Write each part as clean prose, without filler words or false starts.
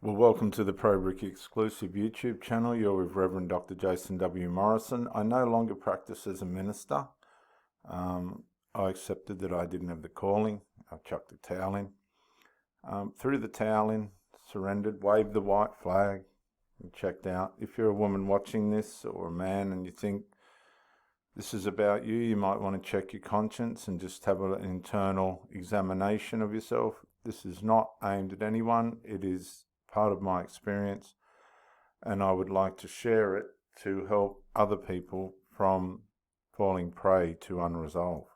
Well, welcome to the ProBrick exclusive YouTube channel. You're with Reverend Dr. Jason W. Morrison. I no longer practice as a minister. I accepted that I didn't have the calling. I chucked the towel in. Threw the towel in, surrendered, waved the white flag, and checked out. If you're a woman watching this or a man and you think this is about you, you might want to check your conscience and just have an internal examination of yourself. This is not aimed at anyone. It is part of my experience, and I would like to share it to help other people from falling prey to unresolve.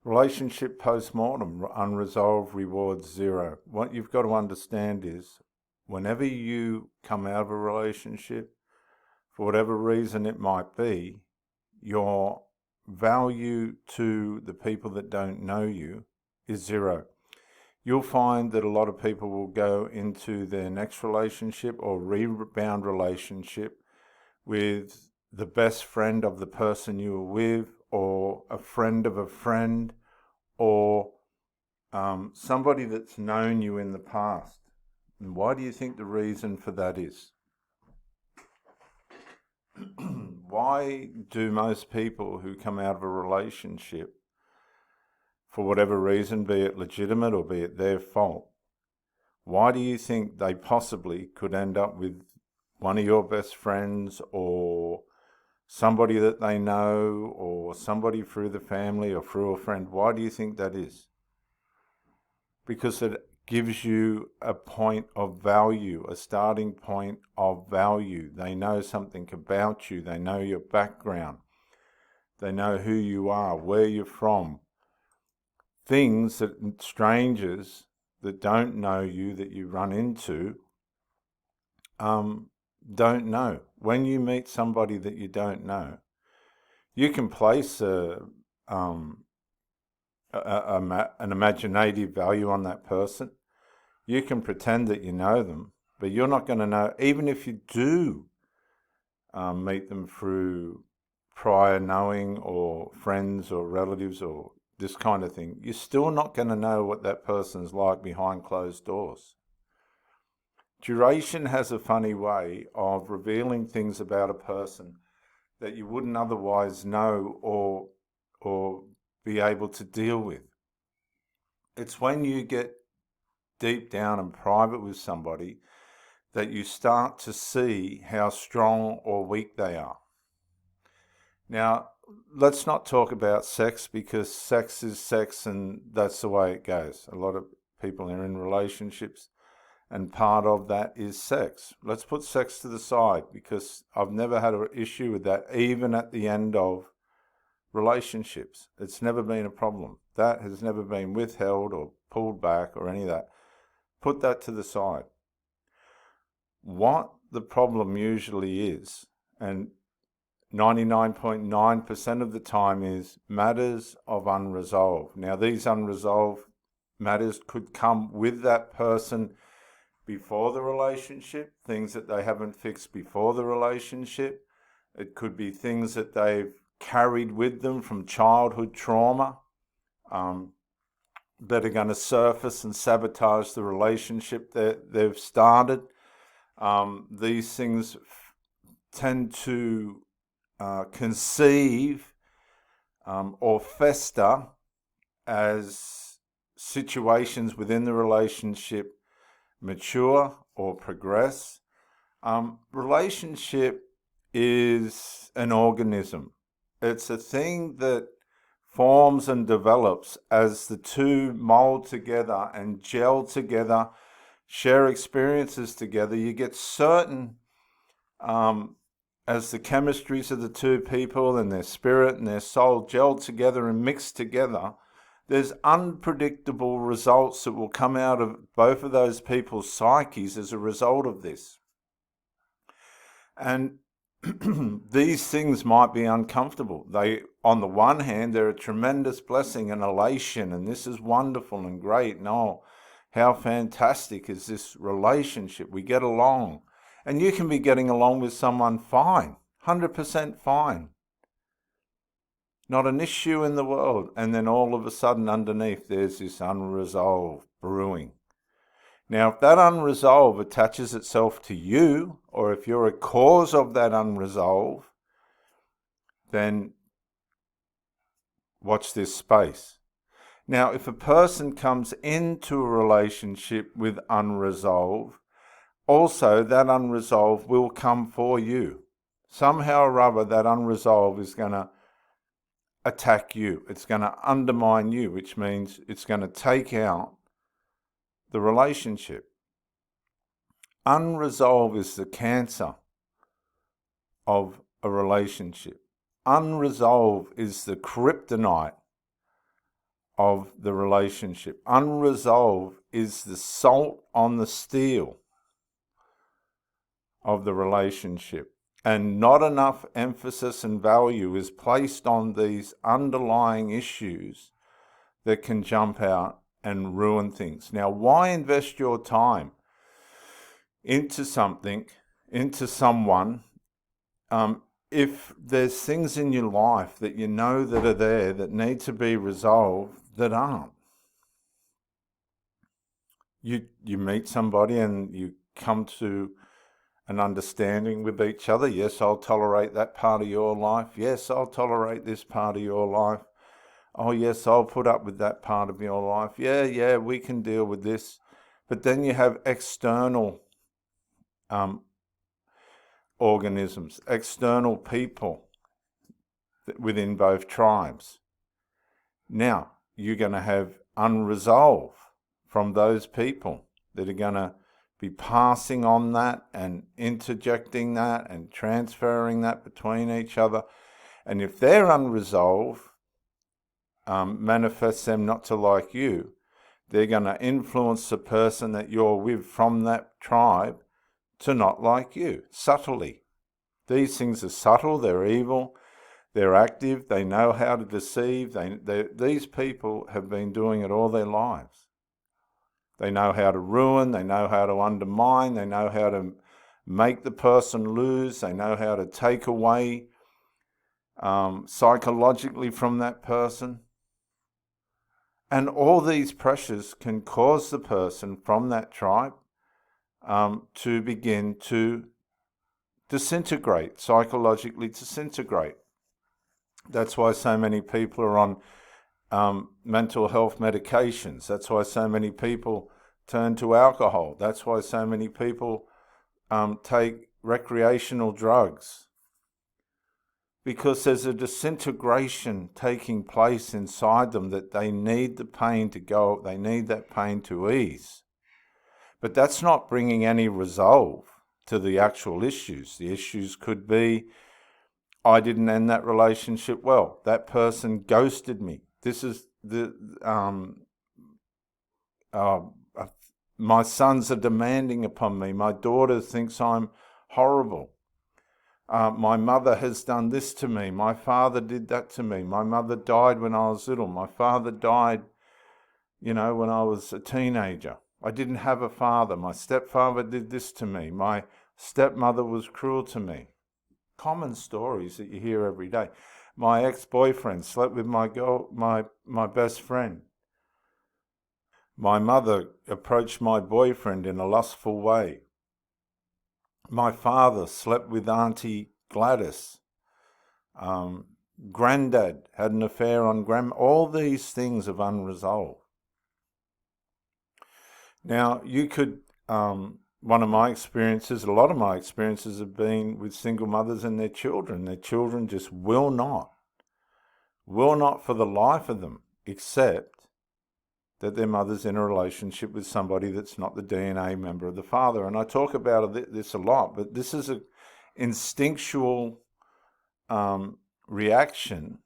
Relationship postmortem, unresolved rewards zero. What you've got to understand is whenever you come out of a relationship, for whatever reason it might be, your value to the people that don't know you is zero. You'll find that a lot of people will go into their next relationship or rebound relationship with the best friend of the person you were with, or a friend of a friend, or somebody that's known you in the past. And why do you think the reason for that is? Why do most people who come out of a relationship, for whatever reason, be it legitimate or be it their fault, why do you think they possibly could end up with one of your best friends or somebody that they know or somebody through the family or through a friend? Why do you think that is? Because it gives you a point of value, a starting point of value. They know something about you. They know your background. They know who you are, where you're from. Things that strangers that don't know you, that you run into, don't know. When you meet somebody that you don't know, you can place an imaginative value on that person. You can pretend that you know them, but you're not going to know, even if you do meet them through prior knowing or friends or relatives or this kind of thing, you're still not going to know what that person's like behind closed doors. Duration has a funny way of revealing things about a person that you wouldn't otherwise know or be able to deal with. It's when you get deep down and private with somebody that you start to see how strong or weak they are. Now, let's not talk about sex, because sex is sex and that's the way it goes. A lot of people are in relationships and part of that is sex. Let's put sex to the side, because I've never had an issue with that, even at the end of relationships. It's never been a problem. That has never been withheld or pulled back or any of that. Put that to the side. What the problem usually is, and 99.9% of the time, is matters of unresolved. Now, these unresolved matters could come with that person before the relationship, things that they haven't fixed before the relationship. It could be things that they've carried with them from childhood trauma that are going to surface and sabotage the relationship that they've started. These things tend to conceive or fester as situations within the relationship mature or progress. Relationship is an organism. It's a thing that forms and develops as the two mold together and gel together, share experiences together. You get certain, as the chemistries of the two people and their spirit and their soul gel together and mix together, there's unpredictable results that will come out of both of those people's psyches as a result of this. And these things might be uncomfortable. They, on the one hand, they're a tremendous blessing and elation, and this is wonderful and great, and oh, how fantastic is this relationship. We get along. And you can be getting along with someone fine, 100% fine. Not an issue in the world. And then all of a sudden underneath there's this unresolved brewing. Now, if that unresolve attaches itself to you, or if you're a cause of that unresolve, then watch this space. Now, if a person comes into a relationship with unresolve, also that unresolve will come for you. Somehow or other, that unresolve is going to attack you. It's going to undermine you, which means it's going to take out the relationship. Unresolve is the cancer of a relationship. Unresolve is the kryptonite of the relationship. Unresolve is the salt on the steel of the relationship. And not enough emphasis and value is placed on these underlying issues that can jump out and ruin things. Now, why invest your time into something, into someone, if there's things in your life that you know that are there that need to be resolved that aren't? You meet somebody and you come to an understanding with each other. Yes, I'll tolerate that part of your life. Yes, I'll tolerate this part of your life. Oh, yes, I'll put up with that part of your life. Yeah, we can deal with this. But then you have external organisms, external people within both tribes. Now, you're going to have unresolve from those people that are going to be passing on that and interjecting that and transferring that between each other. And if their unresolved manifests them not to like you, they're going to influence the person that you're with from that tribe to not like you, subtly. These things are subtle, they're evil, they're active, they know how to deceive. These people have been doing it all their lives. They know how to ruin, they know how to undermine, they know how to make the person lose, they know how to take away psychologically from that person. And all these pressures can cause the person from that tribe to begin to disintegrate, psychologically disintegrate. That's why so many people are on mental health medications. That's why so many people turn to alcohol. That's why so many people take recreational drugs. Because there's a disintegration taking place inside them that they need the pain to go, they need that pain to ease. But that's not bringing any resolve to the actual issues. The issues could be, I didn't end that relationship well. That person ghosted me. This is my sons are demanding upon me. My daughter thinks I'm horrible. My mother has done this to me. My father did that to me. My mother died when I was little. My father died, when I was a teenager. I didn't have a father. My stepfather did this to me. My stepmother was cruel to me. Common stories that you hear every day. My ex-boyfriend slept with my best friend. My mother approached my boyfriend in a lustful way. My father slept with Auntie Gladys. Granddad had an affair on Grandma. All these things of unresolved. Now, you could, one of my experiences, a lot of my experiences have been with single mothers and their children. Their children just will not for the life of them accept that their mother's in a relationship with somebody that's not the DNA member of the father. And I talk about this a lot, but this is an instinctual reaction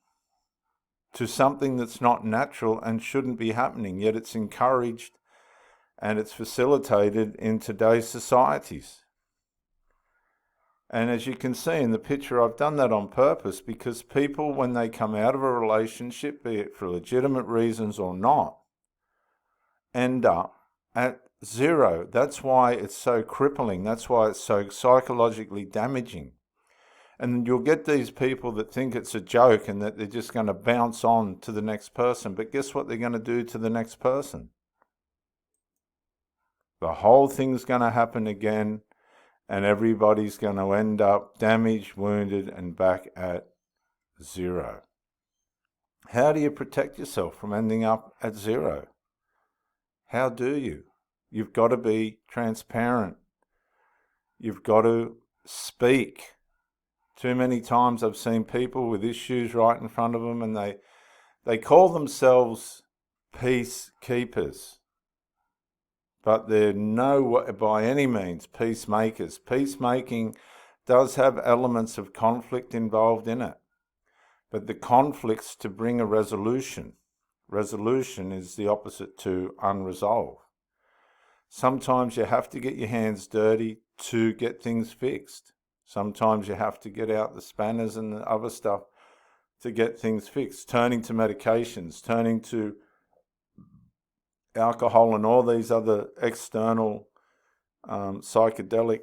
to something that's not natural and shouldn't be happening, yet it's encouraged and it's facilitated in today's societies. And as you can see in the picture, I've done that on purpose because people, when they come out of a relationship, be it for legitimate reasons or not, end up at zero. That's why it's so crippling. That's why it's so psychologically damaging. And you'll get these people that think it's a joke and that they're just going to bounce on to the next person. But guess what they're going to do to the next person? the whole thing's going to happen again, and everybody's going to end up damaged, wounded, and back at zero. How do you protect yourself from ending up at zero? How do you? You've got to be transparent. You've got to speak. Too many times I've seen people with issues right in front of them, and they call themselves peacekeepers, but they're by any means peacemakers. Peacemaking does have elements of conflict involved in it, but the conflict's to bring a resolution. Resolution is the opposite to unresolved. Sometimes you have to get your hands dirty to get things fixed. Sometimes you have to get out the spanners and the other stuff to get things fixed. Turning to medications, turning to alcohol and all these other external psychedelic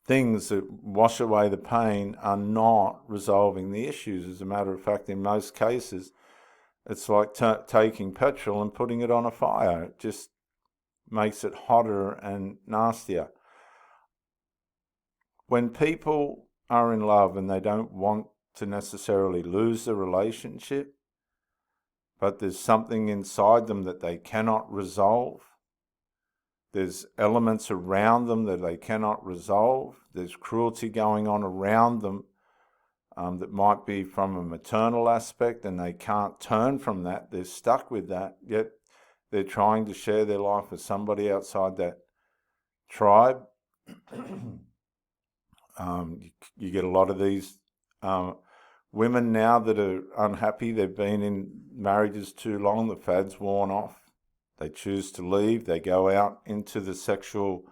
things that wash away the pain are not resolving the issues. As a matter of fact, in most cases, it's like taking petrol and putting it on a fire. It just makes it hotter and nastier. When people are in love and they don't want to necessarily lose the relationship, but there's something inside them that they cannot resolve, there's elements around them that they cannot resolve, there's cruelty going on around them that might be from a maternal aspect, and they can't turn from that, they're stuck with that, yet they're trying to share their life with somebody outside that tribe. You get a lot of these women now that are unhappy. They've been in marriages too long, the fad's worn off. They choose to leave. They go out into the sexual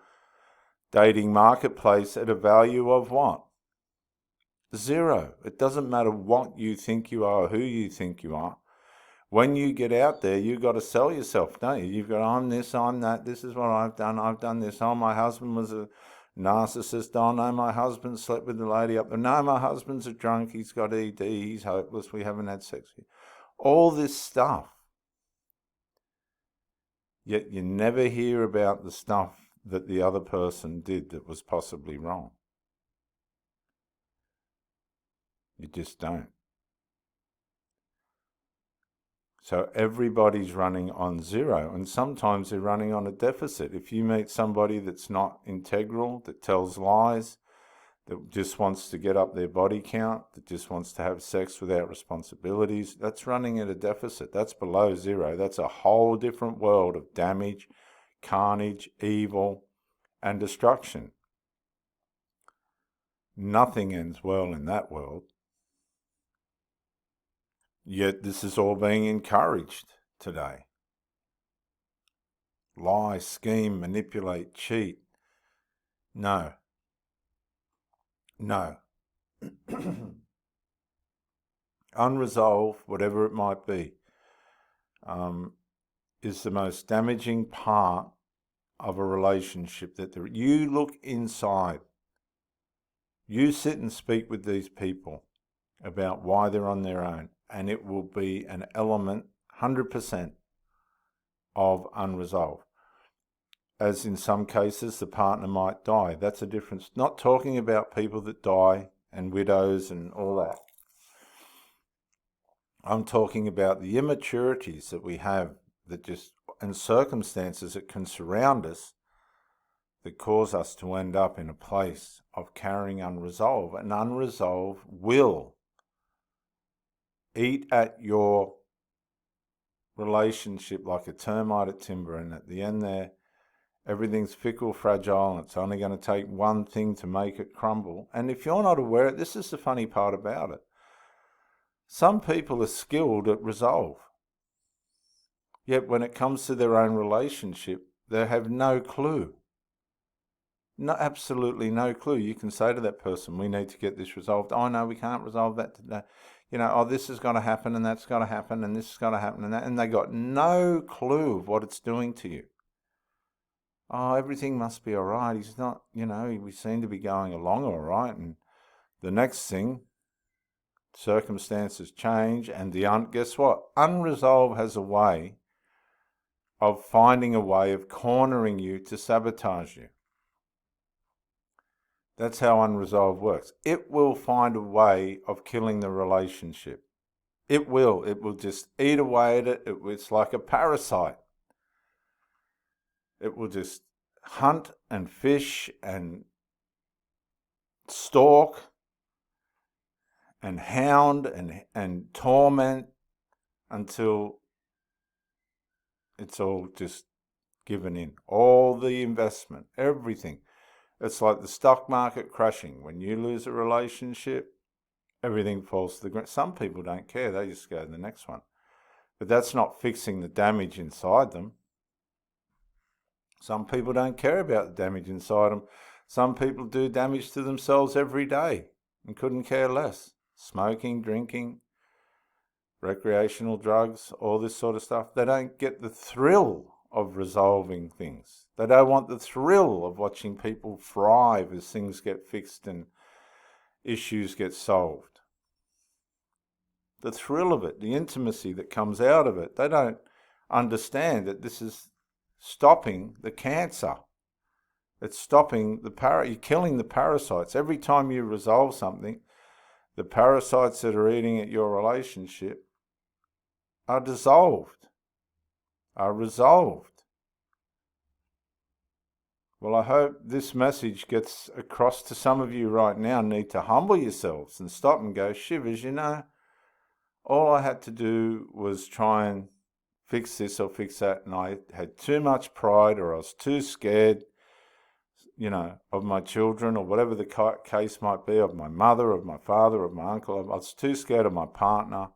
dating marketplace at a value of what? Zero. It doesn't matter what you think you are or who you think you are. When you get out there, you've got to sell yourself, don't you? You've got, I'm this, I'm that, this is what I've done this. Oh, my husband was a narcissist. Oh, no, my husband slept with the lady up there. No, my husband's a drunk. He's got ED. He's hopeless. We haven't had sex with. All this stuff. Yet you never hear about the stuff that the other person did that was possibly wrong. You just don't. So everybody's running on zero, and sometimes they're running on a deficit. If you meet somebody that's not integral, that tells lies, that just wants to get up their body count, that just wants to have sex without responsibilities, that's running at a deficit. That's below zero. That's a whole different world of damage, carnage, evil, and destruction. Nothing ends well in that world. Yet this is all being encouraged today. Lie, scheme, manipulate, cheat. No. No. Unresolved, whatever it might be, is the most damaging part of a relationship. You look inside. You sit and speak with these people about why they're on their own, and it will be an element, 100%, of unresolved. As in some cases, the partner might die. That's a difference. Not talking about people that die and widows and all that. I'm talking about the immaturities that we have, and circumstances that can surround us that cause us to end up in a place of carrying unresolved. And unresolved will eat at your relationship like a termite at timber, and at the end there, everything's fickle, fragile, and it's only going to take one thing to make it crumble. And if you're not aware, this is the funny part about it. Some people are skilled at resolve. Yet when it comes to their own relationship, they have no clue. No, absolutely no clue. You can say to that person, we need to get this resolved. Oh, no, we can't resolve that today. Oh, this is going to happen, and that's going to happen, and this is going to happen, and that. And they got no clue of what it's doing to you. Oh, everything must be all right. He's not, we seem to be going along all right. And the next thing, circumstances change, and guess what? Unresolved has a way of finding a way of cornering you to sabotage you. That's how unresolved works. It will find a way of killing the relationship. It will. It will just eat away at it. It's like a parasite. It will just hunt and fish and stalk and hound and torment until it's all just given in. All the investment, everything. It's like the stock market crashing. When you lose a relationship, everything falls to the ground. Some people don't care. They just go to the next one. But that's not fixing the damage inside them. Some people don't care about the damage inside them. Some people do damage to themselves every day and couldn't care less. Smoking, drinking, recreational drugs, all this sort of stuff. They don't get the thrill of resolving things. They don't want the thrill of watching people thrive as things get fixed and issues get solved. The thrill of it, the intimacy that comes out of it. They don't understand that this is stopping the cancer. It's stopping you're killing the parasites. Every time you resolve something, the parasites that are eating at your relationship are dissolved, are resolved. Well, I hope this message gets across to some of you right now. Need to humble yourselves and stop and go, shivers, all I had to do was try and fix this or fix that, and I had too much pride, or I was too scared, of my children, or whatever the case might be, of my mother, of my father, of my uncle. I was too scared of my partner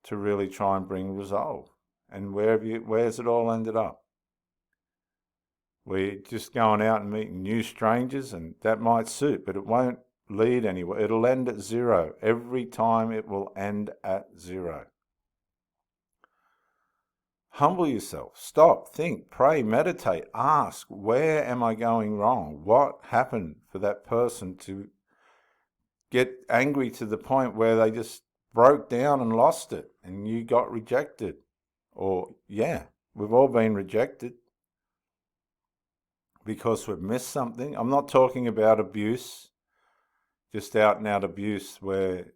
to really try and bring resolve. And where's it all ended up? We're just going out and meeting new strangers, and that might suit, but it won't lead anywhere. It'll end at zero. Every time it will end at zero. Humble yourself. Stop, think, pray, meditate, ask, where am I going wrong? What happened for that person to get angry to the point where they just broke down and lost it and you got rejected? Or, we've all been rejected because we've missed something. I'm not talking about abuse, just out and out abuse where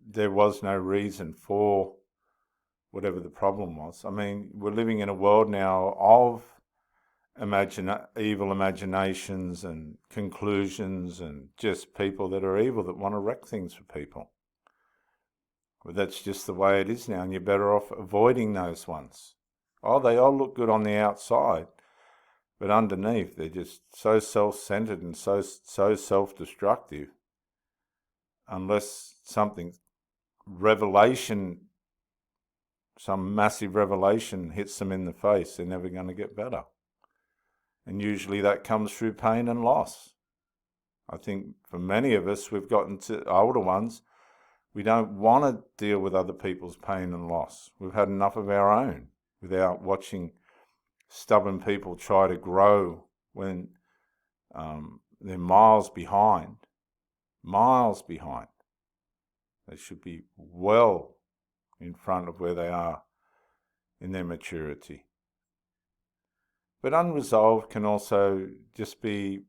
there was no reason for whatever the problem was. I mean, we're living in a world now of evil imaginations and conclusions and just people that are evil that want to wreck things for people. But that's just the way it is now, and you're better off avoiding those ones. Oh, they all look good on the outside, but underneath they're just so self-centered and so self-destructive. Unless some massive revelation hits them in the face, they're never going to get better. And usually that comes through pain and loss. I think for many of us, we've gotten to older ones, we don't want to deal with other people's pain and loss. We've had enough of our own without watching stubborn people try to grow when they're miles behind. Miles behind. They should be well in front of where they are in their maturity. But unresolved can also just be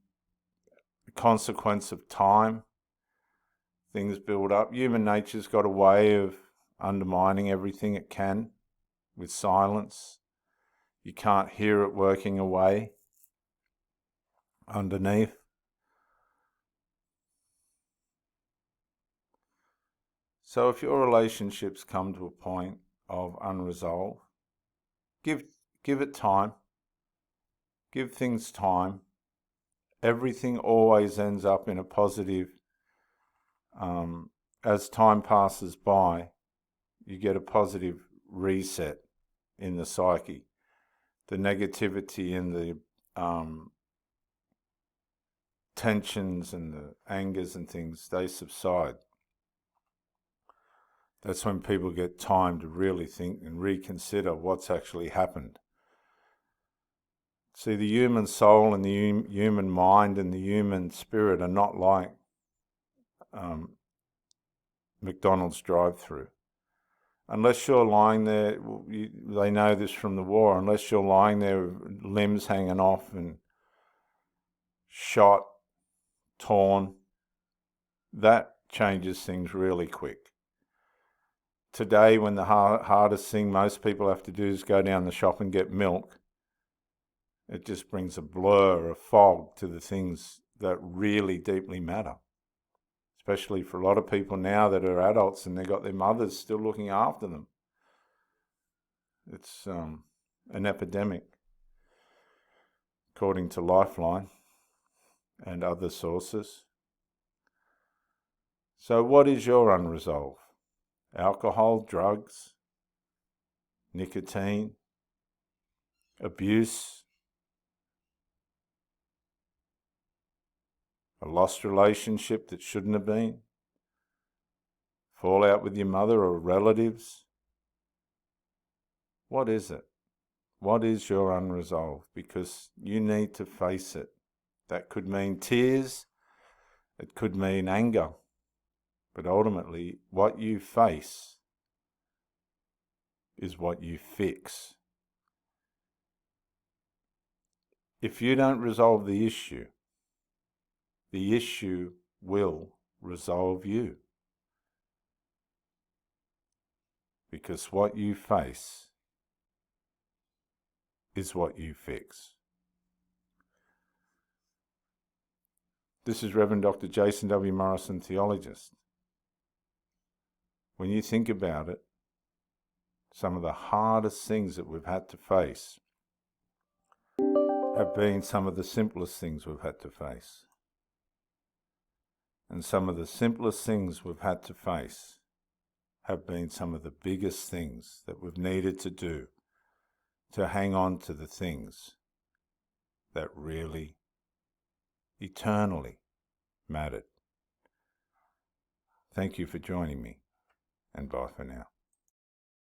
a consequence of time. Things build up. Human nature's got a way of undermining everything it can with silence. You can't hear it working away underneath. So if your relationships come to a point of unresolved, give it time. Give things time. Everything always ends up in a positive. As time passes by, you get a positive reset in the psyche. The negativity and the tensions and the angers and things, they subside. That's when people get time to really think and reconsider what's actually happened. See, the human soul and the human mind and the human spirit are not like McDonald's drive-through. unless you're lying there, they know this from the war, unless you're lying there with limbs hanging off and shot, torn, that changes things really quick. Today, when the hardest thing most people have to do is go down the shop and get milk, it just brings a blur, a fog to the things that really deeply matter. Especially for a lot of people now that are adults and they've got their mothers still looking after them. It's an epidemic, according to Lifeline and other sources. So what is your unresolve? Alcohol, drugs, nicotine, abuse, a lost relationship that shouldn't have been, fallout with your mother or relatives. What is it? What is your unresolved? Because you need to face it. That could mean tears, it could mean anger, but ultimately what you face is what you fix. If you don't resolve the issue will resolve you. Because what you face is what you fix. This is Reverend Dr. Jason W. Morrison, theologist. When you think about it, some of the hardest things that we've had to face have been some of the simplest things we've had to face. And some of the simplest things we've had to face have been some of the biggest things that we've needed to do to hang on to the things that really, eternally mattered. Thank you for joining me, and bye for now.